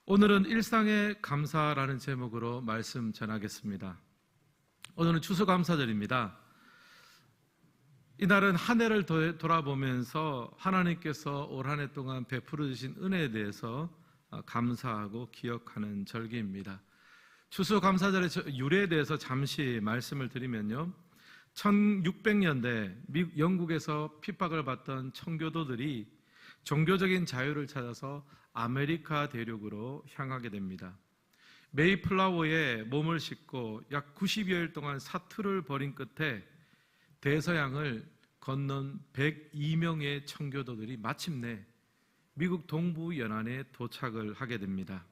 오늘은 일상의 감사라는 제목으로 말씀 전하겠습니다. 오늘은 추수감사절입니다. 이날은 한 해를 돌아보면서 하나님께서 올 한 해 동안 베풀어 주신 은혜에 대해서 감사하고 기억하는 절기입니다. 추수감사절의 유래에 대해서 잠시 말씀을 드리면요, 1600년대 미국 영국에서 핍박을 받던 청교도들이 종교적인 자유를 찾아서 아메리카 대륙으로 향하게 됩니다. 메이플라워에 몸을 싣고 약 90여일 동안 사투를 벌인 끝에 대서양을 건넌 102명의 청교도들이 마침내 미국 동부 연안에 도착을 하게 됩니다.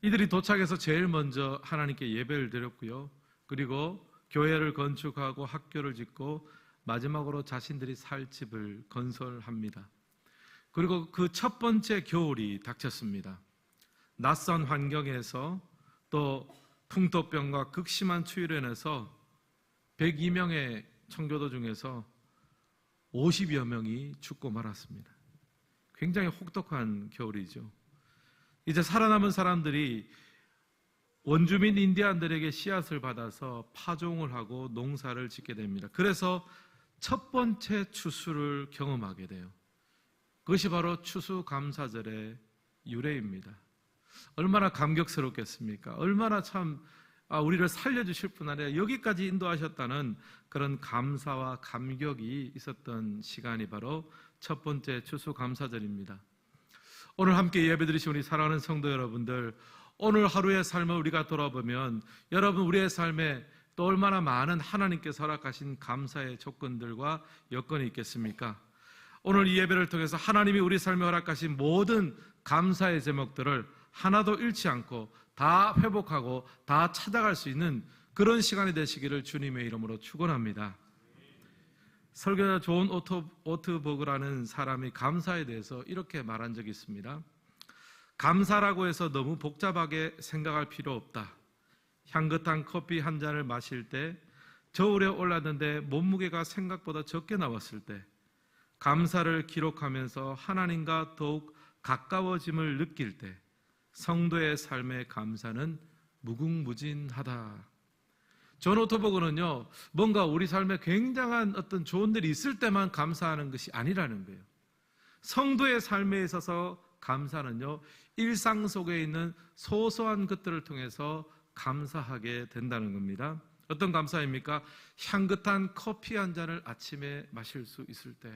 이들이 도착해서 제일 먼저 하나님께 예배를 드렸고요, 그리고 교회를 건축하고 학교를 짓고 마지막으로 자신들이 살 집을 건설합니다. 그리고 그 첫 번째 겨울이 닥쳤습니다. 낯선 환경에서 또 풍토병과 극심한 추위로 인해서 102명의 청교도 중에서 50여 명이 죽고 말았습니다. 굉장히 혹독한 겨울이죠. 이제 살아남은 사람들이 원주민 인디안들에게 씨앗을 받아서 파종을 하고 농사를 짓게 됩니다. 그래서 첫 번째 추수를 경험하게 돼요. 그것이 바로 추수감사절의 유래입니다. 얼마나 감격스럽겠습니까? 얼마나 참 우리를 살려주실 뿐 아니라 여기까지 인도하셨다는 그런 감사와 감격이 있었던 시간이 바로 첫 번째 추수감사절입니다. 오늘 함께 예배드리신 우리 사랑하는 성도 여러분들, 오늘 하루의 삶을 우리가 돌아보면 여러분, 우리의 삶에 또 얼마나 많은 하나님께서 허락하신 감사의 조건들과 여건이 있겠습니까? 오늘 이 예배를 통해서 하나님이 우리 삶에 허락하신 모든 감사의 제목들을 하나도 잃지 않고 다 회복하고 다 찾아갈 수 있는 그런 시간이 되시기를 주님의 이름으로 축원합니다. 설교자 존 오트버그라는 사람이 감사에 대해서 이렇게 말한 적이 있습니다. 감사라고 해서 너무 복잡하게 생각할 필요 없다. 향긋한 커피 한 잔을 마실 때, 저울에 올랐는데 몸무게가 생각보다 적게 나왔을 때, 감사를 기록하면서 하나님과 더욱 가까워짐을 느낄 때, 성도의 삶의 감사는 무궁무진하다. 존 오토버그는요, 뭔가 우리 삶에 굉장한 어떤 좋은 일이 있을 때만 감사하는 것이 아니라는 거예요. 성도의 삶에 있어서 감사는요, 일상 속에 있는 소소한 것들을 통해서 감사하게 된다는 겁니다. 어떤 감사입니까? 향긋한 커피 한 잔을 아침에 마실 수 있을 때,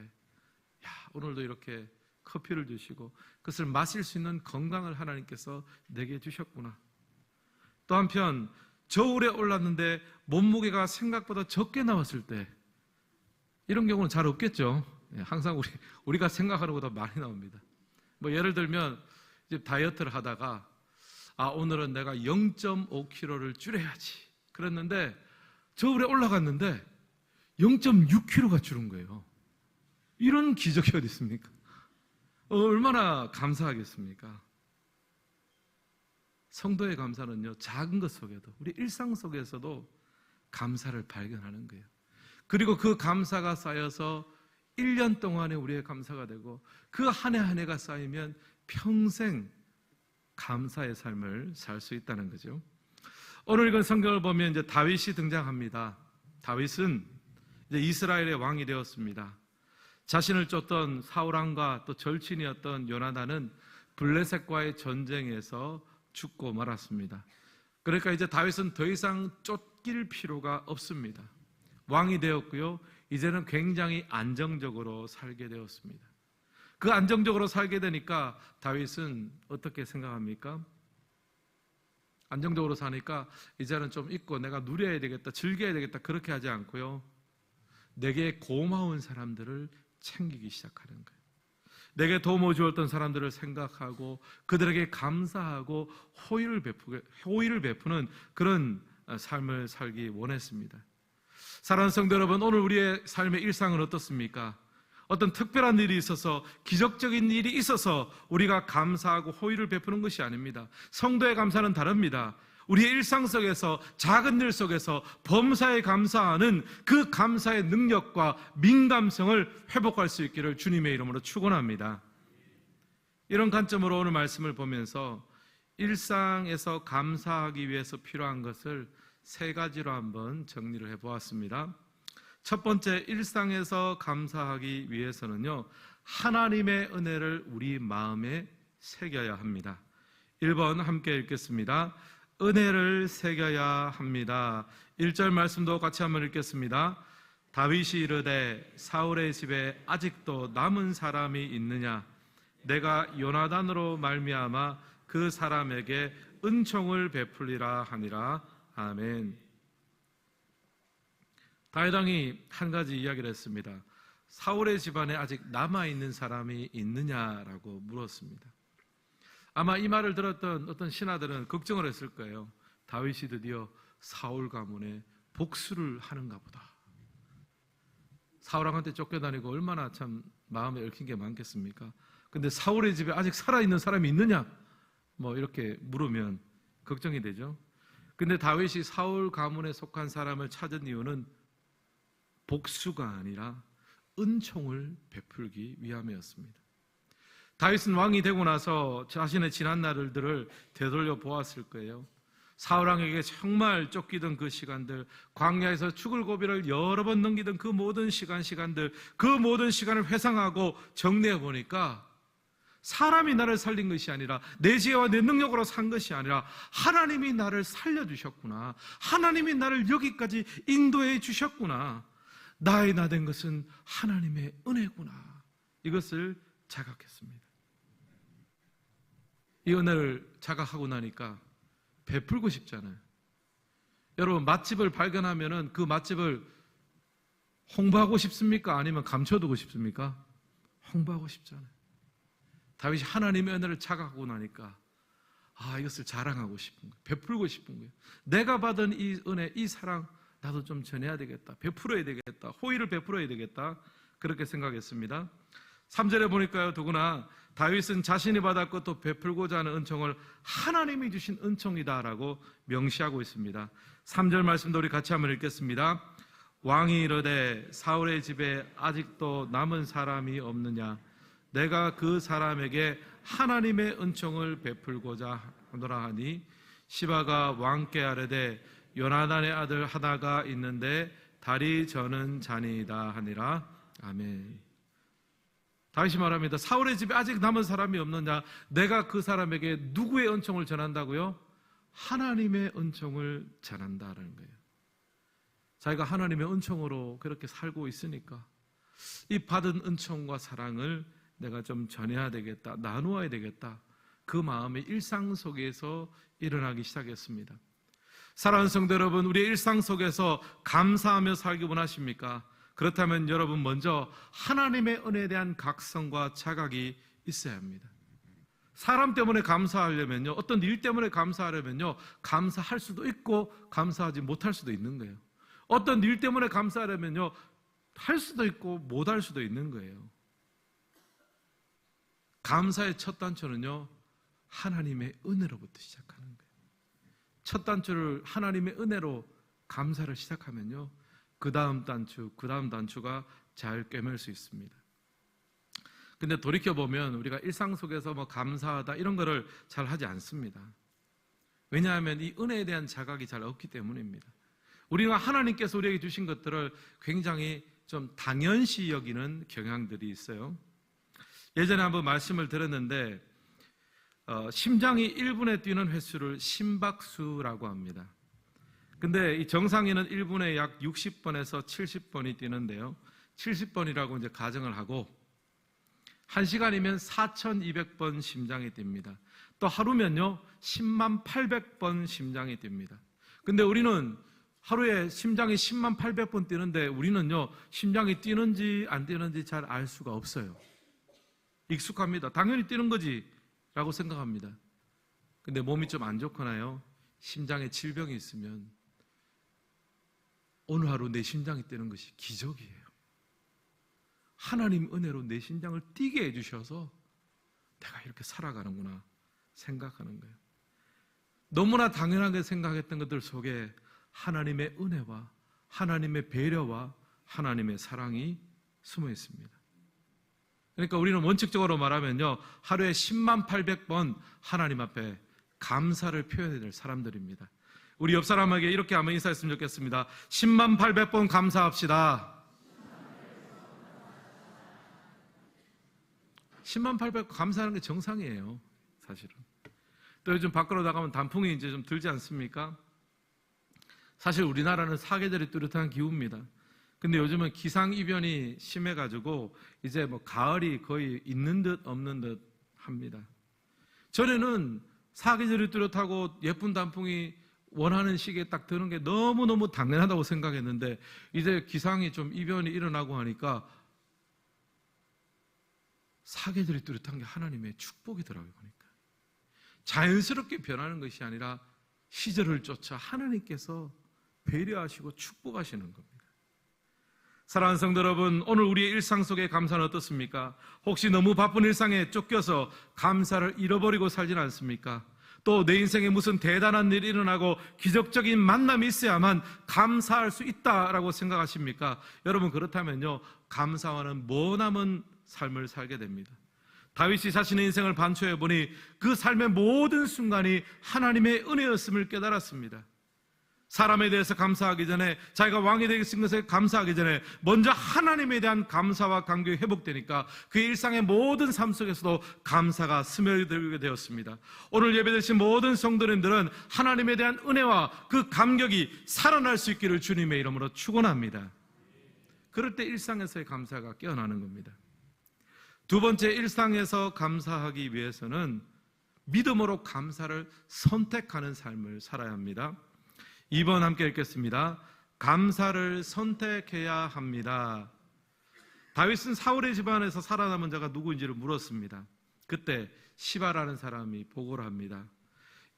오늘도 이렇게 커피를 주시고 그것을 마실 수 있는 건강을 하나님께서 내게 주셨구나. 또 한편 저울에 올랐는데 몸무게가 생각보다 적게 나왔을 때, 이런 경우는 잘 없겠죠. 항상 우리가 생각하는 것보다 많이 나옵니다. 예를 들면 이제 다이어트를 하다가 오늘은 내가 0.5kg를 줄여야지 그랬는데 저울에 올라갔는데 0.6kg가 줄은 거예요. 이런 기적이 어디 있습니까? 얼마나 감사하겠습니까? 성도의 감사는요, 작은 것 속에도, 우리 일상 속에서도 감사를 발견하는 거예요. 그리고 그 감사가 쌓여서 1년 동안에 우리의 감사가 되고, 그 한 해 한 해가 쌓이면 평생 감사의 삶을 살 수 있다는 거죠. 오늘 읽은 성경을 보면 이제 다윗이 등장합니다. 다윗은 이제 이스라엘의 왕이 되었습니다. 자신을 쫓던 사울왕과 또 절친이었던 요나단은 블레셋과의 전쟁에서 죽고 말았습니다. 그러니까 이제 다윗은 더 이상 쫓길 필요가 없습니다. 왕이 되었고요, 이제는 굉장히 안정적으로 살게 되었습니다. 그 안정적으로 살게 되니까 다윗은 어떻게 생각합니까? 안정적으로 사니까 이제는 좀 있고 내가 누려야 되겠다, 즐겨야 되겠다, 그렇게 하지 않고요, 내게 고마운 사람들을 챙기기 시작하는 거예요. 내게 도움을 주었던 사람들을 생각하고 그들에게 감사하고 호의를 베푸는 그런 삶을 살기 원했습니다. 사랑하는 성도 여러분, 오늘 우리의 삶의 일상은 어떻습니까? 어떤 특별한 일이 있어서, 기적적인 일이 있어서 우리가 감사하고 호의를 베푸는 것이 아닙니다. 성도의 감사는 다릅니다. 우리의 일상 속에서, 작은 일 속에서 범사에 감사하는 그 감사의 능력과 민감성을 회복할 수 있기를 주님의 이름으로 축원합니다. 이런 관점으로 오늘 말씀을 보면서 일상에서 감사하기 위해서 필요한 것을 세 가지로 한번 정리를 해보았습니다. 첫 번째, 일상에서 감사하기 위해서는요, 하나님의 은혜를 우리 마음에 새겨야 합니다. 1번 함께 읽겠습니다. 은혜를 새겨야 합니다. 1절 말씀도 같이 한번 읽겠습니다. 다윗이 이르되 사울의 집에 아직도 남은 사람이 있느냐? 내가 요나단으로 말미암아 그 사람에게 은총을 베풀리라 하니라. 아멘. 다윗 왕이 한 가지 이야기를 했습니다. 사울의 집안에 아직 남아있는 사람이 있느냐라고 물었습니다. 아마 이 말을 들었던 어떤 신하들은 걱정을 했을 거예요. 다윗이 드디어 사울 가문에 복수를 하는가 보다. 사울 왕한테 쫓겨다니고 얼마나 참 마음에 얽힌 게 많겠습니까? 근데 사울의 집에 아직 살아있는 사람이 있느냐? 뭐 이렇게 물으면 걱정이 되죠. 근데 다윗이 사울 가문에 속한 사람을 찾은 이유는 복수가 아니라 은총을 베풀기 위함이었습니다. 다윗은 왕이 되고 나서 자신의 지난 날들을 되돌려 보았을 거예요. 사울 왕에게 정말 쫓기던 그 시간들, 광야에서 죽을 고비를 여러 번 넘기던 그 모든 시간들, 그 모든 시간을 회상하고 정리해 보니까 사람이 나를 살린 것이 아니라 내 지혜와 내 능력으로 산 것이 아니라 하나님이 나를 살려주셨구나. 하나님이 나를 여기까지 인도해 주셨구나. 나의 나 된 것은 하나님의 은혜구나. 이것을 자각했습니다. 이 은혜를 자각하고 나니까 베풀고 싶잖아요. 여러분, 맛집을 발견하면은 그 맛집을 홍보하고 싶습니까? 아니면 감춰두고 싶습니까? 홍보하고 싶잖아요. 다윗이 하나님의 은혜를 자각하고 나니까 이것을 자랑하고 싶은 거예요. 베풀고 싶은 거예요. 내가 받은 이 은혜, 이 사랑 나도 좀 전해야 되겠다. 베풀어야 되겠다. 호의를 베풀어야 되겠다. 그렇게 생각했습니다. 3절에 보니까요, 더구나 다윗은 자신이 받았고 또 베풀고자 하는 은총을 하나님이 주신 은총이다라고 명시하고 있습니다. 3절 말씀도 우리 같이 한번 읽겠습니다. 왕이 이르되 사울의 집에 아직도 남은 사람이 없느냐? 내가 그 사람에게 하나님의 은총을 베풀고자 하노라 하니 시바가 왕께 아뢰되 요나단의 아들 하나가 있는데 다리 저는 자니이다 하니라. 아멘. 다윗이 말합니다. 사울의 집에 아직 남은 사람이 없느냐? 내가 그 사람에게 누구의 은총을 전한다고요? 하나님의 은총을 전한다라는 거예요. 자기가 하나님의 은총으로 그렇게 살고 있으니까 이 받은 은총과 사랑을 내가 좀 전해야 되겠다, 나누어야 되겠다. 그 마음이 일상 속에서 일어나기 시작했습니다. 사랑하는 성도 여러분, 우리의 일상 속에서 감사하며 살기 원하십니까? 그렇다면 여러분 먼저 하나님의 은혜에 대한 각성과 자각이 있어야 합니다. 사람 때문에 감사하려면요, 어떤 일 때문에 감사하려면요, 감사할 수도 있고 감사하지 못할 수도 있는 거예요. 어떤 일 때문에 감사하려면요, 할 수도 있고 못할 수도 있는 거예요. 감사의 첫 단추는요, 하나님의 은혜로부터 시작하는 거예요. 첫 단추를 하나님의 은혜로 감사를 시작하면요, 그 다음 단추가 잘 꿰맬 수 있습니다. 근데 돌이켜보면 우리가 일상 속에서 감사하다 이런 거를 잘 하지 않습니다. 왜냐하면 이 은혜에 대한 자각이 잘 없기 때문입니다. 우리는 하나님께서 우리에게 주신 것들을 굉장히 좀 당연시 여기는 경향들이 있어요. 예전에 한번 말씀을 들었는데 심장이 1분에 뛰는 횟수를 심박수라고 합니다. 근데 이 정상인은 1분에 약 60번에서 70번이 뛰는데요, 70번이라고 이제 가정을 하고 1시간이면 4,200번 심장이 뜁니다. 또 하루면요 10만 800번 심장이 뜁니다. 근데 우리는 하루에 심장이 10만 800번 뛰는데 우리는요 심장이 뛰는지 안 뛰는지 잘 알 수가 없어요. 익숙합니다. 당연히 뛰는 거지 라고 생각합니다. 근데 몸이 좀 안 좋거나요, 심장에 질병이 있으면 오늘 하루 내 심장이 뛰는 것이 기적이에요. 하나님 은혜로 내 심장을 뛰게 해주셔서 내가 이렇게 살아가는구나 생각하는 거예요. 너무나 당연하게 생각했던 것들 속에 하나님의 은혜와 하나님의 배려와 하나님의 사랑이 숨어 있습니다. 그러니까 우리는 원칙적으로 말하면요, 하루에 10만 800번 하나님 앞에 감사를 표현해야 될 사람들입니다. 우리 옆 사람에게 이렇게 한번 인사했으면 좋겠습니다. 10만 800번 감사합시다. 10만 800번 감사하는 게 정상이에요, 사실은. 또 요즘 밖으로 나가면 단풍이 이제 좀 들지 않습니까? 사실 우리나라는 사계절이 뚜렷한 기후입니다. 근데 요즘은 기상이변이 심해가지고 이제 뭐 가을이 거의 있는 듯 없는 듯 합니다. 전에는 사계절이 뚜렷하고 예쁜 단풍이 원하는 시기에 딱 드는 게 너무너무 당연하다고 생각했는데 이제 기상이 좀 이변이 일어나고 하니까 사계절이 뚜렷한 게 하나님의 축복이더라고요. 보니까 자연스럽게 변하는 것이 아니라 시절을 쫓아 하나님께서 배려하시고 축복하시는 겁니다. 사랑하는 성도 여러분, 오늘 우리의 일상 속의 감사는 어떻습니까? 혹시 너무 바쁜 일상에 쫓겨서 감사를 잃어버리고 살지는 않습니까? 또 내 인생에 무슨 대단한 일이 일어나고 기적적인 만남이 있어야만 감사할 수 있다라고 생각하십니까? 여러분, 그렇다면요, 감사와는 머나먼 삶을 살게 됩니다. 다윗이 자신의 인생을 반추해 보니 그 삶의 모든 순간이 하나님의 은혜였음을 깨달았습니다. 사람에 대해서 감사하기 전에, 자기가 왕이 되신 것에 감사하기 전에 먼저 하나님에 대한 감사와 간격이 회복되니까 그의 일상의 모든 삶 속에서도 감사가 스며들게 되었습니다. 오늘 예배드리신 모든 성도님들은 하나님에 대한 은혜와 그 감격이 살아날 수 있기를 주님의 이름으로 축원합니다. 그럴 때 일상에서의 감사가 깨어나는 겁니다. 두 번째, 일상에서 감사하기 위해서는 믿음으로 감사를 선택하는 삶을 살아야 합니다. 2번 함께 읽겠습니다. 감사를 선택해야 합니다. 다윗은 사울의 집안에서 살아남은 자가 누구인지를 물었습니다. 그때 시바라는 사람이 보고를 합니다.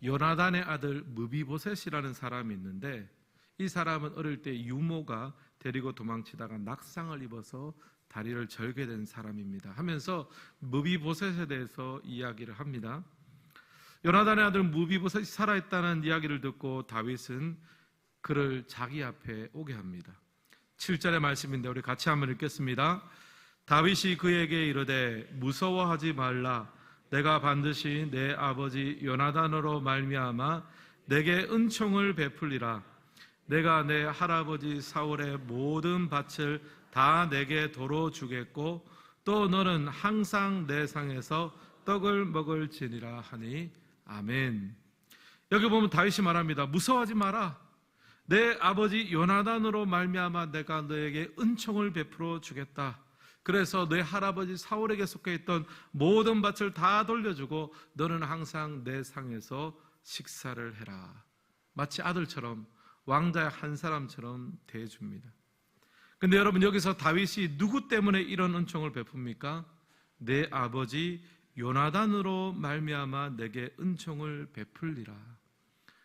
요나단의 아들 무비보셋이라는 사람이 있는데 이 사람은 어릴 때 유모가 데리고 도망치다가 낙상을 입어서 다리를 절게 된 사람입니다 하면서 무비보셋에 대해서 이야기를 합니다. 요나단의 아들 무비보셋이 살아있다는 이야기를 듣고 다윗은 그를 자기 앞에 오게 합니다. 7절의 말씀인데 우리 같이 한번 읽겠습니다. 다윗이 그에게 이르되 무서워하지 말라. 내가 반드시 내 아버지 요나단으로 말미암아 내게 은총을 베풀리라. 내가 내 할아버지 사울의 모든 밭을 다 내게 도로 주겠고 또 너는 항상 내 상에서 떡을 먹을지니라 하니 아멘. 여기 보면 다윗이 말합니다. 무서워하지 마라. 내 아버지 요나단으로 말미암아 내가 너에게 은총을 베풀어 주겠다. 그래서 내 할아버지 사울에게 속해 있던 모든 밭을 다 돌려주고 너는 항상 내 상에서 식사를 해라. 마치 아들처럼 왕자의 한 사람처럼 대해줍니다. 근데 여러분, 여기서 다윗이 누구 때문에 이런 은총을 베풉니까? 내 아버지 요나단으로 말미암아 내게 은총을 베풀리라.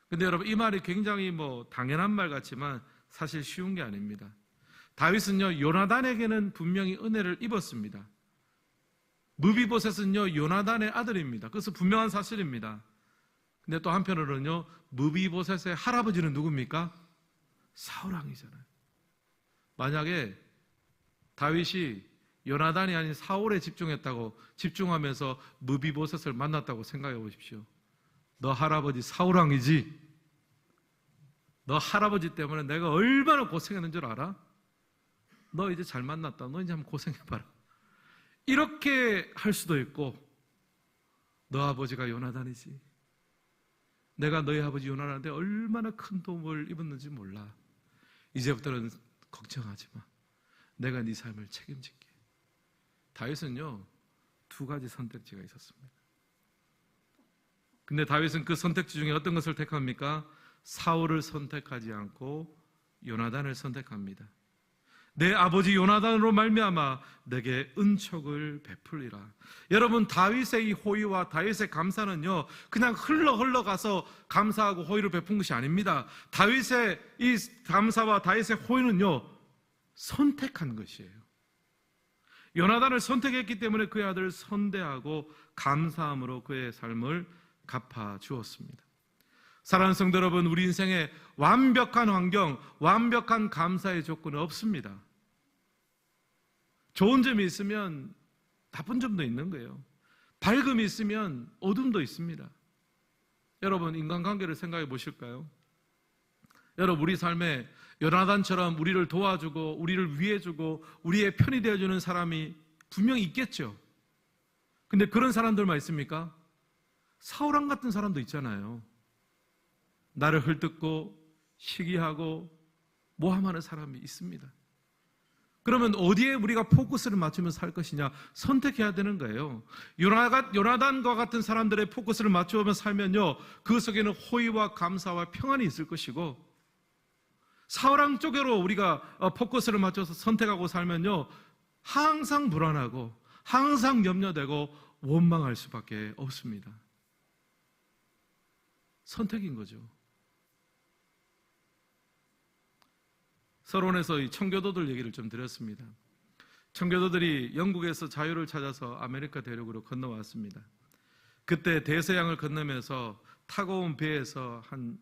근데 여러분, 이 말이 굉장히 당연한 말 같지만 사실 쉬운 게 아닙니다. 다윗은요, 요나단에게는 분명히 은혜를 입었습니다. 무비보셋은요, 요나단의 아들입니다. 그래서 분명한 사실입니다. 근데 또 한편으로는요, 무비보셋의 할아버지는 누굽니까? 사울왕이잖아요. 만약에 다윗이 요나단이 아닌 사울에 집중하면서 무비보셋을 만났다고 생각해 보십시오. 너 할아버지 사울왕이지? 너 할아버지 때문에 내가 얼마나 고생했는 줄 알아? 너 이제 잘 만났다. 너 이제 한번 고생해봐라. 이렇게 할 수도 있고, 너 아버지가 요나단이지? 내가 너희 아버지 요나단한테 얼마나 큰 도움을 입었는지 몰라. 이제부터는 걱정하지 마. 내가 네 삶을 책임질게. 다윗은요, 두 가지 선택지가 있었습니다. 근데 다윗은 그 선택지 중에 어떤 것을 택합니까? 사울을 선택하지 않고 요나단을 선택합니다. 내 아버지 요나단으로 말미암아 내게 은총을 베풀리라. 여러분, 다윗의 이 호의와 다윗의 감사는요, 그냥 흘러가서 감사하고 호의를 베푼 것이 아닙니다. 다윗의 이 감사와 다윗의 호의는요, 선택한 것이에요. 요나단을 선택했기 때문에 그의 아들을 선대하고 감사함으로 그의 삶을 갚아주었습니다. 사랑하는 성도 여러분, 우리 인생에 완벽한 환경, 완벽한 감사의 조건은 없습니다. 좋은 점이 있으면 나쁜 점도 있는 거예요. 밝음이 있으면 어둠도 있습니다. 여러분, 인간관계를 생각해 보실까요? 여러분, 우리 삶에 요나단처럼 우리를 도와주고 우리를 위해주고 우리의 편이 되어주는 사람이 분명히 있겠죠. 근데 그런 사람들만 있습니까? 사울왕 같은 사람도 있잖아요. 나를 헐뜯고 시기하고 모함하는 사람이 있습니다. 그러면 어디에 우리가 포커스를 맞추면서 살 것이냐? 선택해야 되는 거예요. 요나단과 같은 사람들의 포커스를 맞추면서 살면요, 그 속에는 호의와 감사와 평안이 있을 것이고, 사울왕 쪽으로 우리가 포커스를 맞춰서 선택하고 살면요, 항상 불안하고 항상 염려되고 원망할 수밖에 없습니다. 선택인 거죠. 서론에서 이 청교도들 얘기를 좀 드렸습니다. 청교도들이 영국에서 자유를 찾아서 아메리카 대륙으로 건너왔습니다. 그때 대서양을 건너면서 타고 온 배에서 한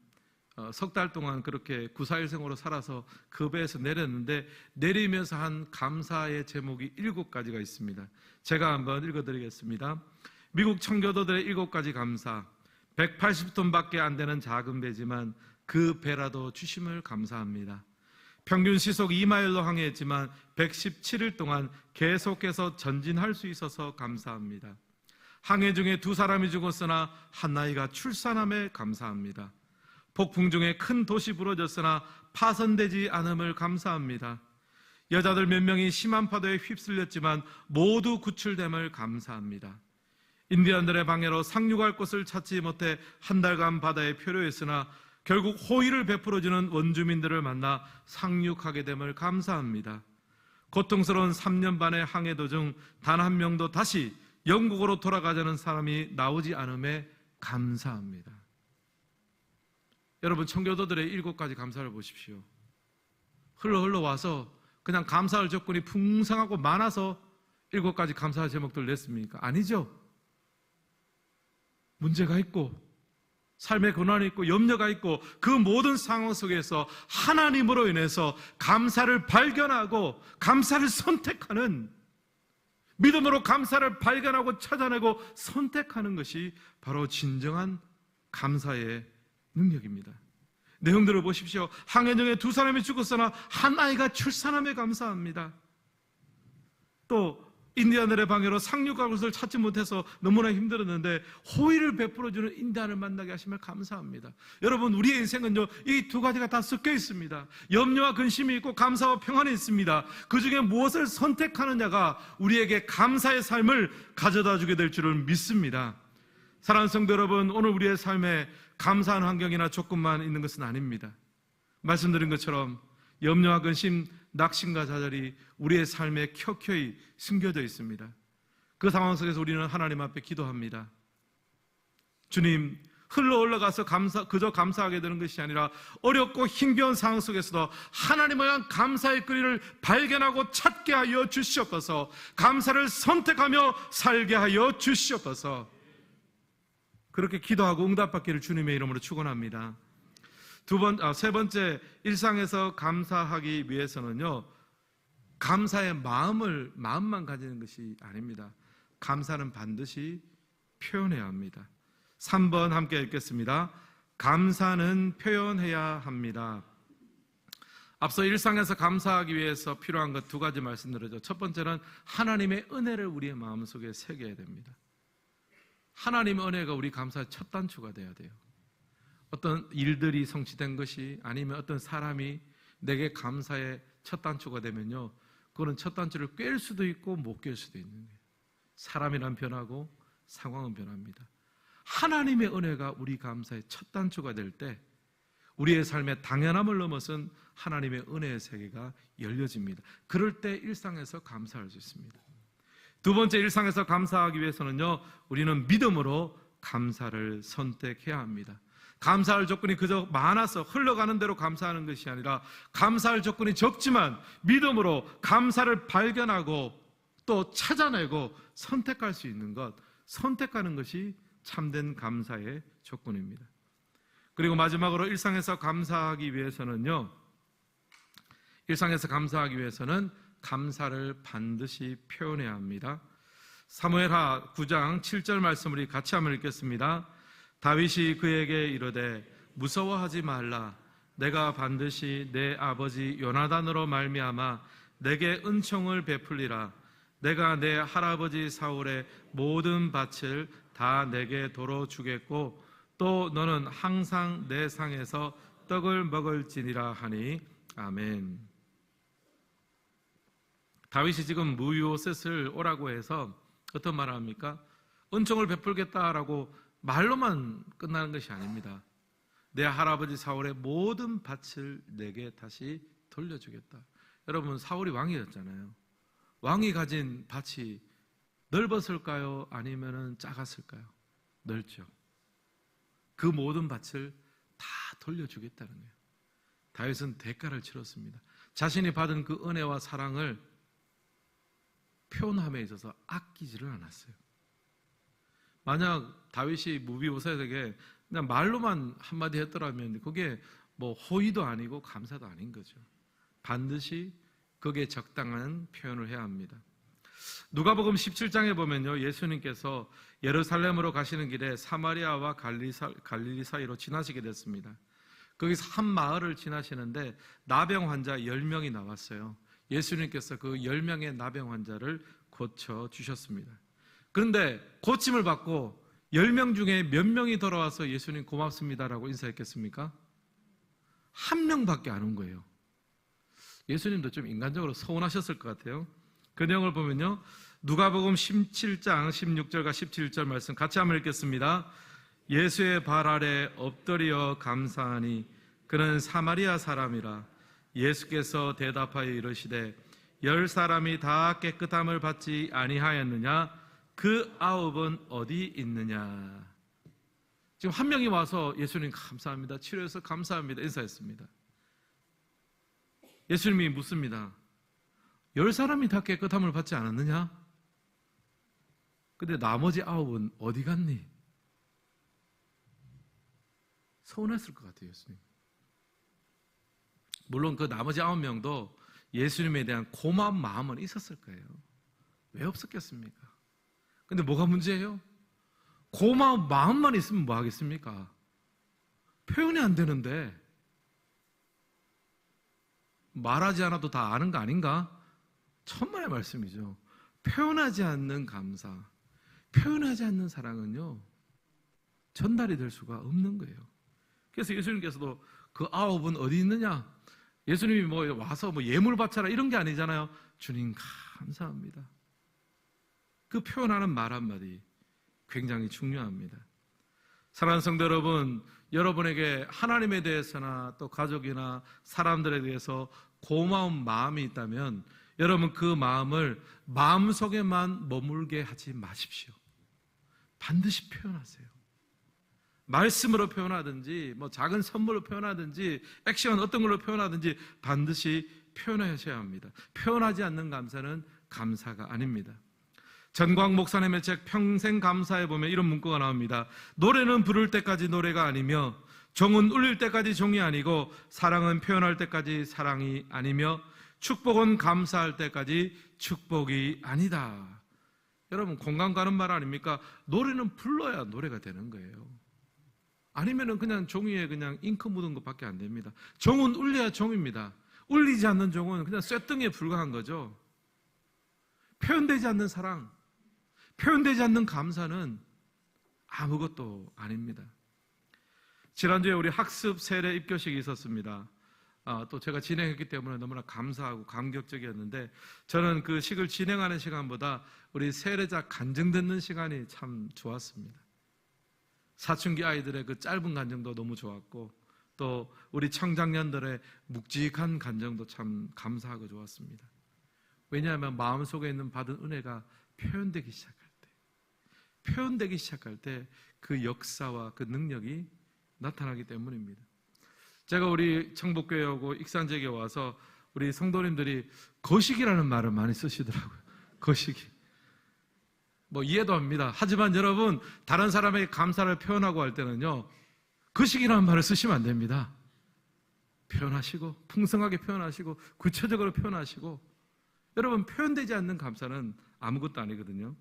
석 달 동안 그렇게 구사일생으로 살아서 그 배에서 내렸는데, 내리면서 한 감사의 제목이 7가지가 있습니다. 제가 한번 읽어드리겠습니다. 미국 청교도들의 7가지 감사. 180톤밖에 안 되는 작은 배지만 그 배라도 주심을 감사합니다. 평균 시속 2마일로 항해했지만 117일 동안 계속해서 전진할 수 있어서 감사합니다. 항해 중에 2사람이 죽었으나 한 아이가 출산함에 감사합니다. 폭풍 중에 큰 돛이 부러졌으나 파손되지 않음을 감사합니다. 여자들 몇 명이 심한 파도에 휩쓸렸지만 모두 구출됨을 감사합니다. 인디언들의 방해로 상륙할 곳을 찾지 못해 한 달간 바다에 표류했으나 결국 호의를 베풀어주는 원주민들을 만나 상륙하게 됨을 감사합니다. 고통스러운 3년 반의 항해 도중 단 한 명도 다시 영국으로 돌아가자는 사람이 나오지 않음에 감사합니다. 여러분, 청교도들의 7가지 감사를 보십시오. 흘러 와서 그냥 감사할 조건이 풍성하고 많아서 7가지 감사의 제목들 냈습니까? 아니죠. 문제가 있고 삶의 고난이 있고 염려가 있고, 그 모든 상황 속에서 하나님으로 인해서 감사를 발견하고 감사를 선택하는, 믿음으로 감사를 발견하고 찾아내고 선택하는 것이 바로 진정한 감사의 능력입니다. 내용들을 보십시오. 항해 중에 2사람이 죽었으나 한 아이가 출산함에 감사합니다. 또 인디언들의 방해로 상륙할 곳을 찾지 못해서 너무나 힘들었는데 호의를 베풀어주는 인디언을 만나게 하시면 감사합니다. 여러분, 우리의 인생은요, 이 2가지가 다 섞여 있습니다. 염려와 근심이 있고 감사와 평안이 있습니다. 그 중에 무엇을 선택하느냐가 우리에게 감사의 삶을 가져다 주게 될 줄을 믿습니다. 사랑하는 성도 여러분, 오늘 우리의 삶에 감사한 환경이나 조건만 있는 것은 아닙니다. 말씀드린 것처럼 염려와 근심, 낙심과 좌절이 우리의 삶에 켜켜이 숨겨져 있습니다. 그 상황 속에서 우리는 하나님 앞에 기도합니다. 주님, 흘러 올라가서 그저 감사하게 되는 것이 아니라 어렵고 힘겨운 상황 속에서도 하나님을 향한 감사의 끈을 발견하고 찾게 하여 주시옵소서. 감사를 선택하며 살게 하여 주시옵소서. 그렇게 기도하고 응답받기를 주님의 이름으로 축원합니다. 세 번째, 일상에서 감사하기 위해서는요, 감사의 마음만 가지는 것이 아닙니다. 감사는 반드시 표현해야 합니다. 3번 함께 읽겠습니다. 감사는 표현해야 합니다. 앞서 일상에서 감사하기 위해서 필요한 것 2가지 말씀드렸죠. 첫 번째는 하나님의 은혜를 우리의 마음속에 새겨야 됩니다. 하나님의 은혜가 우리 감사의 첫 단추가 돼야 돼요. 어떤 일들이 성취된 것이, 아니면 어떤 사람이 내게 감사의 첫 단추가 되면요, 그거는 첫 단추를 꿰일 수도 있고 못 꿰일 수도 있는 거예요. 사람이란 변하고 상황은 변합니다. 하나님의 은혜가 우리 감사의 첫 단추가 될 때 우리의 삶의 당연함을 넘어선 하나님의 은혜의 세계가 열려집니다. 그럴 때 일상에서 감사할 수 있습니다. 2번째, 일상에서 감사하기 위해서는요, 우리는 믿음으로 감사를 선택해야 합니다. 감사할 조건이 그저 많아서 흘러가는 대로 감사하는 것이 아니라, 감사할 조건이 적지만 믿음으로 감사를 발견하고 또 찾아내고 선택할 수 있는 것, 선택하는 것이 참된 감사의 조건입니다. 그리고 마지막으로 일상에서 감사하기 위해서는요, 감사를 반드시 표현해야 합니다. 사무엘하 9장 7절 말씀을 같이 한번 읽겠습니다. 다윗이 그에게 이르되 무서워하지 말라. 내가 반드시 내 아버지 요나단으로 말미암아 내게 은총을 베풀리라. 내가 내 할아버지 사울의 모든 밭을 다 내게 도로 주겠고 또 너는 항상 내 상에서 떡을 먹을지니라 하니 아멘. 다윗이 지금 무비보셋을 오라고 해서 어떤 말을 합니까? 은총을 베풀겠다라고 말로만 끝나는 것이 아닙니다. 내 할아버지 사울의 모든 밭을 내게 다시 돌려주겠다. 여러분, 사울이 왕이었잖아요. 왕이 가진 밭이 넓었을까요? 아니면 작았을까요? 넓죠. 그 모든 밭을 다 돌려주겠다는 거예요. 다윗은 대가를 치렀습니다. 자신이 받은 그 은혜와 사랑을 표현함에 있어서 아끼지를 않았어요. 만약 다윗이 무비보셋에게 그냥 말로만 한마디 했더라면 그게 뭐 호의도 아니고 감사도 아닌 거죠. 반드시 그게 적당한 표현을 해야 합니다. 누가복음 17장에 보면요, 예수님께서 예루살렘으로 가시는 길에 사마리아와 갈릴리 사이로 지나시게 됐습니다. 거기서 한 마을을 지나시는데 나병 환자 10명이 나왔어요. 예수님께서 그 10명의 나병 환자를 고쳐주셨습니다. 그런데 고침을 받고 10명 중에 몇 명이 돌아와서 예수님 고맙습니다라고 인사했겠습니까? 한 명밖에 안 온 거예요. 예수님도 좀 인간적으로 서운하셨을 것 같아요. 그 내용을 보면요, 누가복음 17장 16절과 17절 말씀 같이 한번 읽겠습니다. 예수의 발 아래 엎드려 감사하니 그는 사마리아 사람이라. 예수께서 대답하여 이르시되 10사람이 다 깨끗함을 받지 아니하였느냐? 그 9은 어디 있느냐? 지금 한 명이 와서 예수님 감사합니다, 치료해서 감사합니다 인사했습니다. 예수님이 묻습니다. 10사람이 다 깨끗함을 받지 않았느냐? 근데 나머지 9은 어디 갔니? 서운했을 것 같아요, 예수님. 물론 그 나머지 9명도 예수님에 대한 고마운 마음은 있었을 거예요. 왜 없었겠습니까? 근데 뭐가 문제예요? 고마운 마음만 있으면 뭐 하겠습니까? 표현이 안 되는데 말하지 않아도 다 아는 거 아닌가? 천만의 말씀이죠. 표현하지 않는 감사, 표현하지 않는 사랑은요 전달이 될 수가 없는 거예요. 그래서 예수님께서도 그 9은 어디 있느냐? 예수님이 뭐 와서 뭐 예물 바쳐라 이런 게 아니잖아요. 주님 감사합니다. 그 표현하는 말 한마디 굉장히 중요합니다. 사랑하는 성도 여러분, 여러분에게 하나님에 대해서나 또 가족이나 사람들에 대해서 고마운 마음이 있다면 여러분 그 마음을 마음속에만 머물게 하지 마십시오. 반드시 표현하세요. 말씀으로 표현하든지 뭐 작은 선물로 표현하든지 액션 어떤 걸로 표현하든지 반드시 표현하셔야 합니다. 표현하지 않는 감사는 감사가 아닙니다. 전광 목사님의 책 평생 감사에 보면 이런 문구가 나옵니다. 노래는 부를 때까지 노래가 아니며 종은 울릴 때까지 종이 아니고 사랑은 표현할 때까지 사랑이 아니며 축복은 감사할 때까지 축복이 아니다. 여러분 공감 가는 말 아닙니까? 노래는 불러야 노래가 되는 거예요. 아니면은 그냥 종이에 그냥 잉크 묻은 것밖에 안 됩니다. 종은 울려야 종입니다. 울리지 않는 종은 그냥 쇳덩이에 불과한 거죠. 표현되지 않는 사랑, 표현되지 않는 감사는 아무것도 아닙니다. 지난주에 우리 학습 세례 입교식이 있었습니다. 또 제가 진행했기 때문에 너무나 감사하고 감격적이었는데 저는 그 식을 진행하는 시간보다 우리 세례자 간증 듣는 시간이 참 좋았습니다. 사춘기 아이들의 그 짧은 간증도 너무 좋았고 또 우리 청장년들의 묵직한 간증도 참 감사하고 좋았습니다. 왜냐하면 마음속에 있는 받은 은혜가 표현되기 시작할 때 그 역사와 그 능력이 나타나기 때문입니다. 제가 우리 청복교회 오고 익산제에 와서 우리 성도님들이 거식이라는 말을 많이 쓰시더라고요. 거식이. 뭐 이해도 합니다. 하지만 여러분 다른 사람에게 감사를 표현하고 할 때는요 거식이라는 말을 쓰시면 안 됩니다. 표현하시고 풍성하게 표현하시고 구체적으로 표현하시고 여러분 표현되지 않는 감사는 아무것도 아니거든요.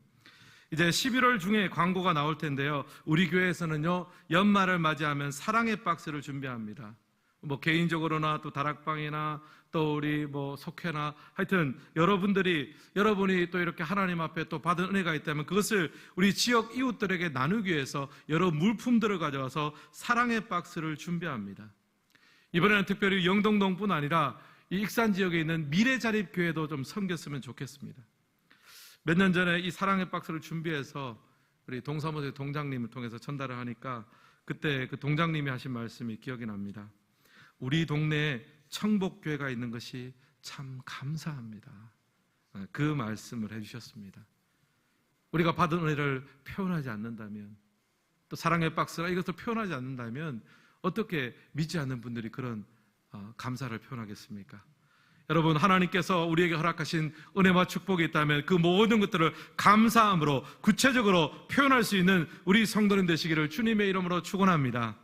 이제 11월 중에 광고가 나올 텐데요. 우리 교회에서는요, 연말을 맞이하면 사랑의 박스를 준비합니다. 뭐 개인적으로나 또 다락방이나 또 우리 뭐 속회나 하여튼 여러분이 또 이렇게 하나님 앞에 또 받은 은혜가 있다면 그것을 우리 지역 이웃들에게 나누기 위해서 여러 물품들을 가져와서 사랑의 박스를 준비합니다. 이번에는 특별히 영동동뿐 아니라 이 익산 지역에 있는 미래자립교회도 좀 섬겼으면 좋겠습니다. 몇 년 전에 이 사랑의 박스를 준비해서 우리 동사무소 동장님을 통해서 전달을 하니까 그때 그 동장님이 하신 말씀이 기억이 납니다. 우리 동네에 청복교회가 있는 것이 참 감사합니다. 그 말씀을 해주셨습니다. 우리가 받은 은혜를 표현하지 않는다면, 또 사랑의 박스가 이것을 표현하지 않는다면 어떻게 믿지 않는 분들이 그런 감사를 표현하겠습니까? 여러분, 하나님께서 우리에게 허락하신 은혜와 축복이 있다면 그 모든 것들을 감사함으로 구체적으로 표현할 수 있는 우리 성도님 되시기를 주님의 이름으로 축원합니다.